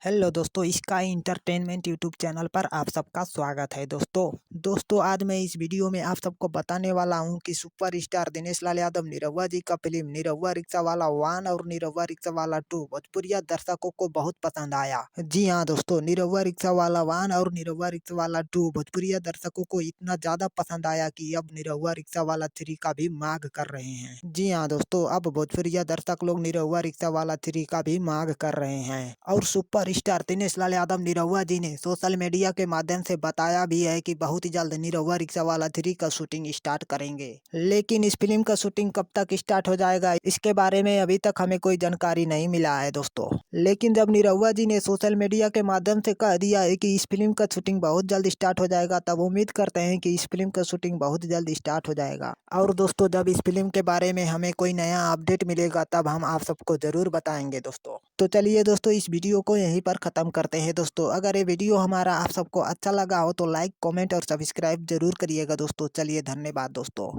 Hello दोस्तों, sky entertainment YouTube channel पर आप सबका स्वागत है। दोस्तों आज मैं इस वीडियो में आप सबको बताने वाला हूं कि सुपरस्टार दिनेश लाल यादव निरहुआ जी का फिल्म निरहुआ रिक्शा वाला 1 और निरहुआ रिक्शा वाला 2 भोजपुरिया दर्शकों को बहुत पसंद आया। जी हां दोस्तों, निरहुआ रिक्शा वाला 1 और निरहुआ रिक्शा वाला 2 भोजपुरिया दर्शकों को इतना ज्यादा पसंद आया कि अब निरहुआ रिक्शा वाला 3 का भी मांग कर रहे हैं। जी हां दोस्तों, अब भोजपुरिया दर्शक लोग निरहुआ रिक्शा वाला 3 का भी मांग कर रहे हैं। और सुपर स्टार दिनेश लाल यादव निरहुआ जी ने सोशल मीडिया के माध्यम से बताया भी है कि बहुत ही जल्द निरहुआ रिक्शा वाला 3 का शूटिंग स्टार्ट करेंगे। लेकिन इस फिल्म का शूटिंग कब तक स्टार्ट हो जाएगा, इसके बारे में अभी तक हमें कोई जानकारी नहीं मिला है दोस्तों। लेकिन जब निरहुआ जी ने सोशल मीडिया के माध्यम से कह दिया है कि इस फिल्म का शूटिंग बहुत जल्द स्टार्ट हो जाएगा, तब उम्मीद करते हैं कि इस फिल्म का शूटिंग बहुत जल्द स्टार्ट हो जाएगा। और दोस्तों, जब इस फिल्म के बारे में हमें कोई नया अपडेट मिलेगा तब हम आप सबको जरूर बताएंगे दोस्तों। तो चलिए दोस्तों, इस वीडियो को यहीं पर खत्म करते हैं दोस्तों। अगर ये वीडियो हमारा आप सबको अच्छा लगा हो तो लाइक, कमेंट और सब्सक्राइब जरूर करिएगा दोस्तों। चलिए, धन्यवाद दोस्तों।